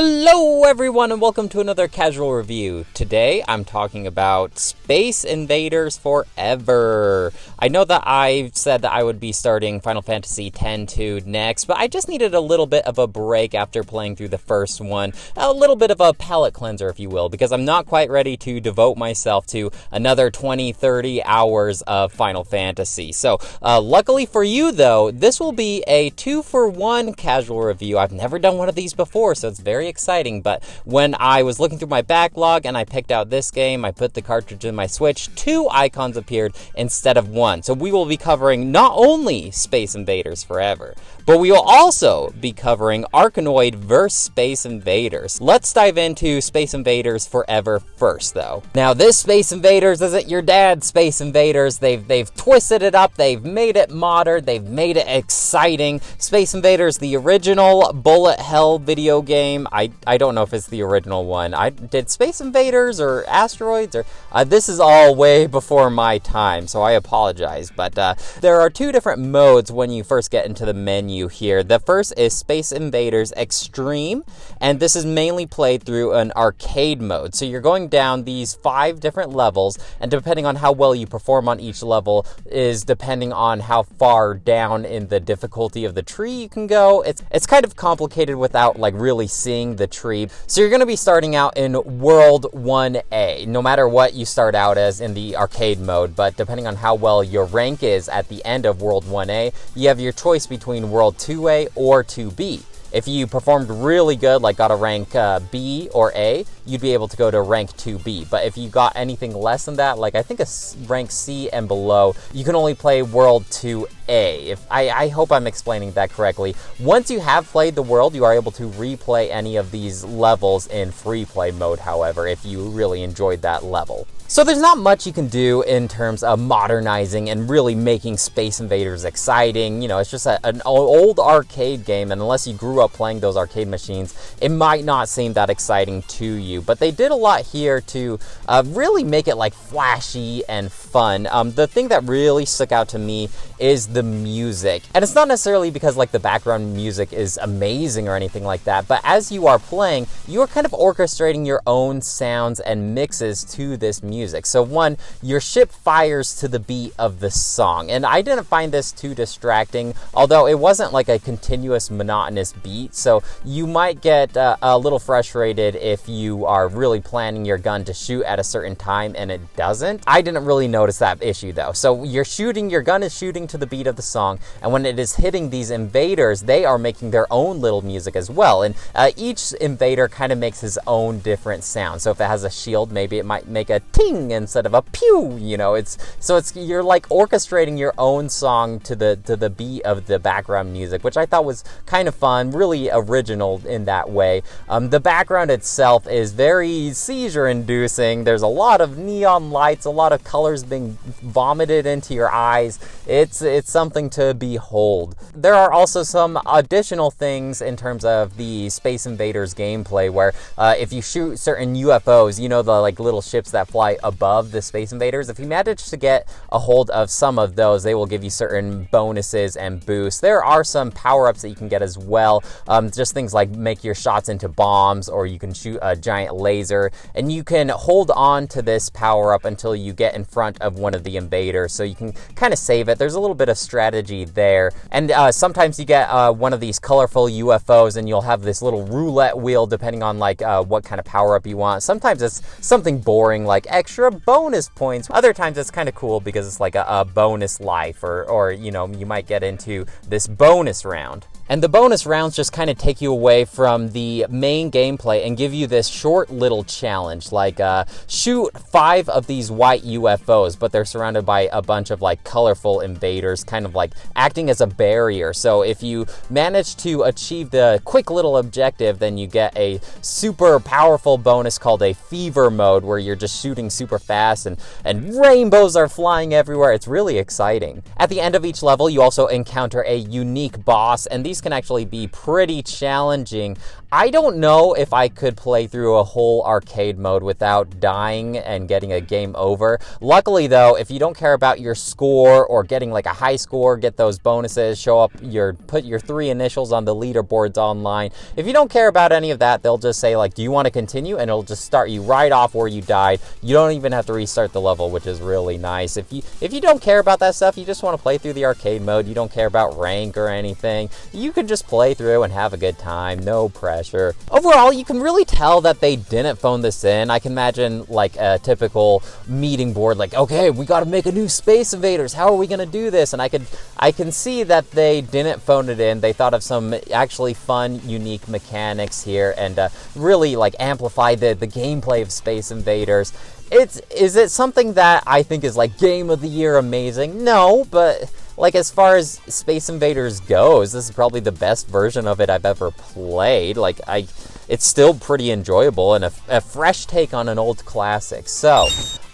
Hello everyone and welcome to another casual review. Today I'm talking about Space Invaders Forever. I know that I've said that I would be starting Final Fantasy X-2 next, but I just needed a little bit of a break after playing through the first one. A little bit of a palate cleanser, if you will, because I'm not quite ready to devote myself to another 20-30 hours of Final Fantasy. So luckily for you though, this will be a 2-for-1 casual review. I've never done one of these before, so it's very exciting. But when I was looking through my backlog and I picked out this game, I put the cartridge in my Switch, 2 icons appeared instead of 1. So we will be covering not only Space Invaders Forever, but we will also be covering Arkanoid vs. Space Invaders. Let's dive into Space Invaders Forever first, though. Now, this Space Invaders isn't your dad's Space Invaders. They've twisted it up, they've made it modern, they've made it exciting. Space Invaders, the original bullet hell video game. I don't know if it's the original one. Did Space Invaders or Asteroids or this is all way before my time, so I apologize. But there are 2 different modes when you first get into the menu here. The first is Space Invaders Extreme, and this is mainly played through an arcade mode. So you're going down these 5 different levels, and depending on how well you perform on each level is depending on how far down in the difficulty of the tree you can go. It's kind of complicated without like really seeing the tree. So you're going to be starting out in World 1A, no matter what you start out as in the arcade mode, but depending on how well your rank is at the end of World 1A, you have your choice between World 2A or 2B. If you performed really good, like got a rank B or A, you'd be able to go to rank 2B. But if you got anything less than that, like I think a rank C and below, you can only play World 2A. I hope I'm explaining that correctly. Once you have played the world, you are able to replay any of these levels in free play mode, however, if you really enjoyed that level. So there's not much you can do in terms of modernizing and really making Space Invaders exciting. You know, it's just an old arcade game, and unless you grew up playing those arcade machines, it might not seem that exciting to you. But they did a lot here to really make it like flashy and fun. The thing that really stuck out to me is the music. And it's not necessarily because like the background music is amazing or anything like that, but as you are playing, you are kind of orchestrating your own sounds and mixes to this music. So one, your ship fires to the beat of the song, and I didn't find this too distracting, although it wasn't like a continuous monotonous beat, so you might get a little frustrated if you are really planning your gun to shoot at a certain time and it doesn't. I didn't really notice that issue though. So your gun is shooting to the beat of the song, and when it is hitting these invaders, they are making their own little music as well, and each invader kind of makes his own different sound. So if it has a shield, maybe it might make a ting instead of a pew, you know. You're like orchestrating your own song to the beat of the background music, which I thought was kind of fun, really original in that way. The background itself is very seizure inducing. There's a lot of neon lights, a lot of colors being vomited into your eyes. It's something to behold. There are also some additional things in terms of the Space Invaders gameplay where if you shoot certain UFOs, you know, the like little ships that fly above the Space Invaders, if you manage to get a hold of some of those, they will give you certain bonuses and boosts. There are some power-ups that you can get as well, just things like make your shots into bombs, or you can shoot a giant laser, and you can hold on to this power-up until you get in front of one of the invaders, so you can kind of save it. There's a little bit of strategy there, and sometimes you get one of these colorful UFOs, and you'll have this little roulette wheel depending on like what kind of power-up you want. Sometimes it's something boring like extra bonus points. Other times it's kind of cool because it's like a bonus life, or you know, you might get into this bonus round. And the bonus rounds just kind of take you away from the main gameplay and give you this short little challenge, like shoot 5 of these white UFOs, but they're surrounded by a bunch of like colorful invaders, kind of like acting as a barrier. So if you manage to achieve the quick little objective, then you get a super powerful bonus called a fever mode, where you're just shooting super fast and rainbows are flying everywhere. It's really exciting. At the end of each level, you also encounter a unique boss, and these this can actually be pretty challenging. I don't know if I could play through a whole arcade mode without dying and getting a game over. Luckily, though, if you don't care about your score or getting like a high score, get those bonuses, put your 3 initials on the leaderboards online. If you don't care about any of that, they'll just say like, do you want to continue? And it'll just start you right off where you died. You don't even have to restart the level, which is really nice. If you don't care about that stuff, you just want to play through the arcade mode, you don't care about rank or anything, you can just play through and have a good time, no pressure. Overall, you can really tell that they didn't phone this in. I can imagine like a typical meeting board, like, okay, we got to make a new Space Invaders. How are we going to do this? And I can see that they didn't phone it in. They thought of some actually fun, unique mechanics here and really like amplify the gameplay of Space Invaders. Is it something that I think is like game of the year amazing? No, but like as far as Space Invaders goes, this is probably the best version of it I've ever played. Like it's still pretty enjoyable and a fresh take on an old classic. So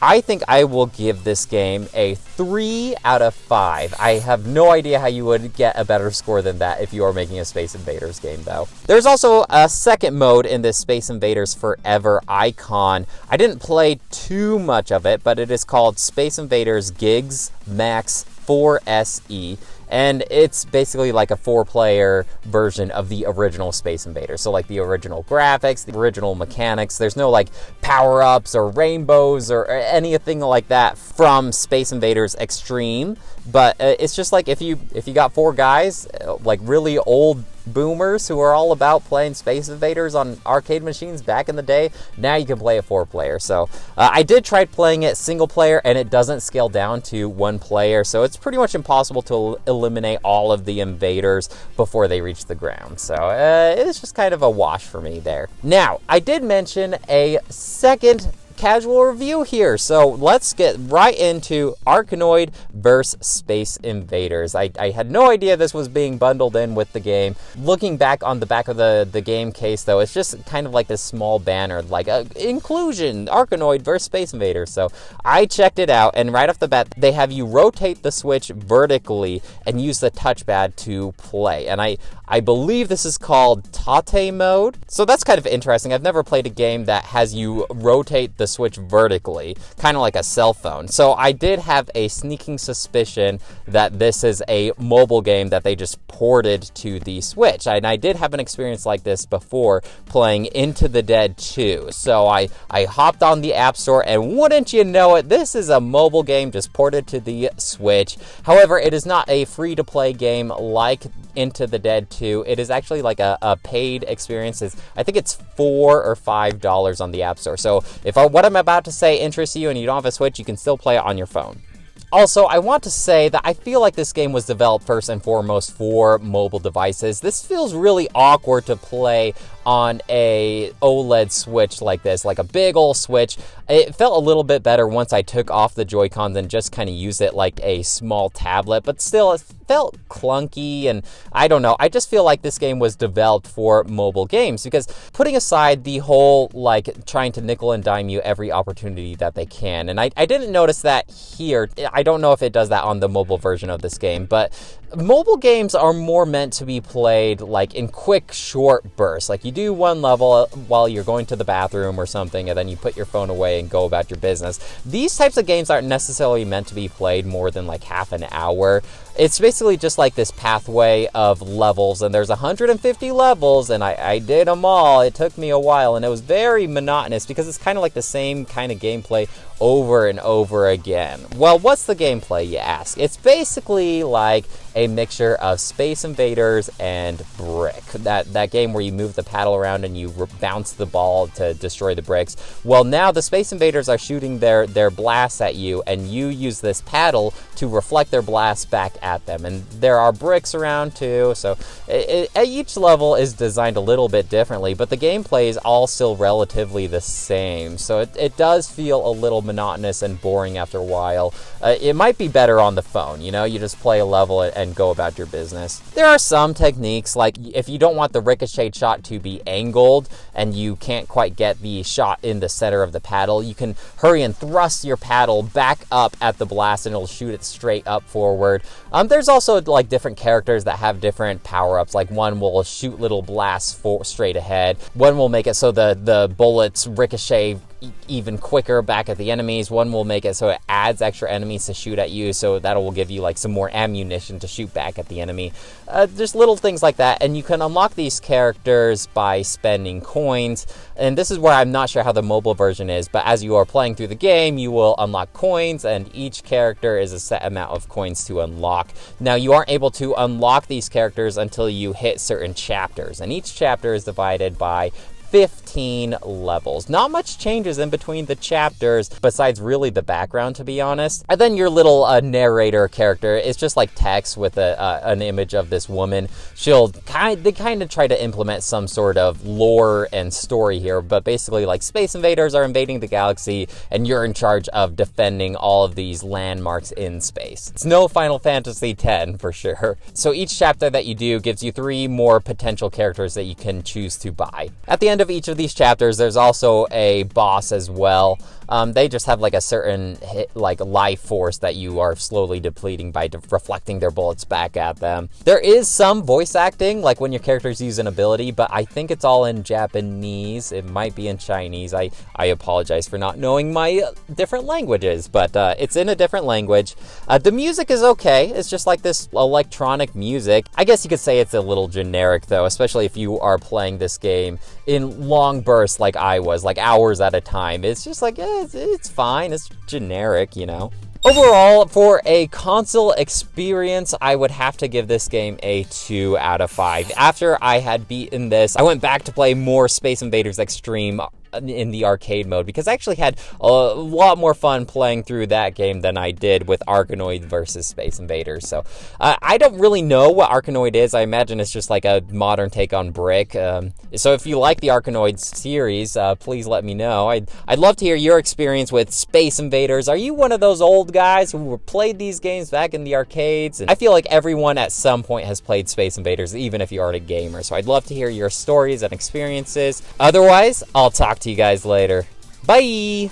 I think I will give this game a 3 out of 5. I have no idea how you would get a better score than that if you are making a Space Invaders game, though. There's also a second mode in this Space Invaders Forever icon. I didn't play too much of it, but it is called Space Invaders Gigs Max 4SE. And it's basically like a 4-player version of the original Space Invaders. So like the original graphics, the original mechanics. There's no like power-ups or rainbows or anything like that from Space Invaders Extreme. But it's just like if you got 4 guys, like really old boomers who are all about playing Space Invaders on arcade machines back in the day, now you can play it 4-player. So I did try playing it single player, and it doesn't scale down to 1 player, so it's pretty much impossible to eliminate all of the invaders before they reach the ground. So it's just kind of a wash for me there. Now, I did mention a second casual review here, so let's get right into Arkanoid vs. Space Invaders. I had no idea this was being bundled in with the game. Looking back on the back of the game case, though, it's just kind of like this small banner, like inclusion, Arkanoid vs. Space Invaders. So I checked it out, and right off the bat, they have you rotate the Switch vertically and use the touchpad to play. And I believe this is called Tate mode. So that's kind of interesting. I've never played a game that has you rotate the Switch vertically, kind of like a cell phone. So I did have a sneaking suspicion that this is a mobile game that they just ported to the Switch. And I did have an experience like this before playing Into the Dead 2. So I hopped on the App Store, and wouldn't you know it, this is a mobile game just ported to the Switch. However, it is not a free-to-play game like Into the Dead 2. It is actually like a paid experience. I think it's $4 or $5 on the App Store. So if what I'm about to say interests you and you don't have a Switch, you can still play it on your phone. Also, I want to say that I feel like this game was developed first and foremost for mobile devices. This feels really awkward to play on a OLED Switch like this, like a big old Switch. It felt a little bit better once I took off the Joy-Cons and just kind of used it like a small tablet, but still it felt clunky, and I don't know. I just feel like this game was developed for mobile games, because putting aside the whole like trying to nickel and dime you every opportunity that they can, and I didn't notice that here. I don't know if it does that on the mobile version of this game, but mobile games are more meant to be played like in quick, short bursts. Like you do one level while you're going to the bathroom or something, and then you put your phone away and go about your business. These types of games aren't necessarily meant to be played more than like half an hour. It's basically just like this pathway of levels, and there's 150 levels, and I did them all. It took me a while, and it was very monotonous because it's kind of like the same kind of gameplay over and over again. Well, what's the gameplay, you ask? It's basically like a mixture of Space Invaders and Brick. That game where you move the paddle around and you bounce the ball to destroy the bricks. Well, now the Space Invaders are shooting their blasts at you, and you use this paddle to reflect their blasts back at them. And there are bricks around too, so each level is designed a little bit differently, but the gameplay is all still relatively the same. So it does feel a little monotonous and boring after a while. It might be better on the phone, you know, you just play a level and go about your business. There are some techniques, like if you don't want the ricochet shot to be angled and you can't quite get the shot in the center of the paddle, you can hurry and thrust your paddle back up at the blast and it'll shoot it straight up forward. There's also like different characters that have different power-ups. Like one will shoot little blasts straight ahead. One will make it so the bullets ricochet even quicker back at the enemies. One will make it so it adds extra enemies to shoot at you, so that will give you like some more ammunition to shoot back at the enemy. Just little things like that, and you can unlock these characters by spending coins. And this is where I'm not sure how the mobile version is, but as you are playing through the game, you will unlock coins, and each character is a set amount of coins to unlock. Now, you aren't able to unlock these characters until you hit certain chapters, and each chapter is divided by 15 levels. Not much changes in between the chapters, besides really the background, to be honest. And then your little narrator character is just like text with an image of this woman. They kind of try to implement some sort of lore and story here, but basically like Space Invaders are invading the galaxy, and you're in charge of defending all of these landmarks in space. It's no Final Fantasy X for sure. So each chapter that you do gives you 3 more potential characters that you can choose to buy. At the end of each of these chapters, there's also a boss as well. They just have like a certain life force that you are slowly depleting by reflecting their bullets back at them. There is some voice acting, like when your characters use an ability, but I think it's all in Japanese. It might be in Chinese. I apologize for not knowing my different languages, but it's in a different language. The music is okay. It's just like this electronic music. I guess you could say it's a little generic though, especially if you are playing this game in long bursts like I was, like hours at a time. It's just like, it's fine. It's generic, you know. Overall, for a console experience, I would have to give this game a 2 out of 5. After I had beaten this, I went back to play more Space Invaders Extreme in the arcade mode, because I actually had a lot more fun playing through that game than I did with Arkanoid versus Space Invaders. So I don't really know what Arkanoid is. I imagine it's just like a modern take on Brick. So if you like the Arkanoid series, please let me know. I'd love to hear your experience with Space Invaders. Are you one of those old guys who played these games back in the arcades? And I feel like everyone at some point has played Space Invaders, even if you aren't a gamer. So I'd love to hear your stories and experiences. Otherwise, I'll talk to you guys later. Bye!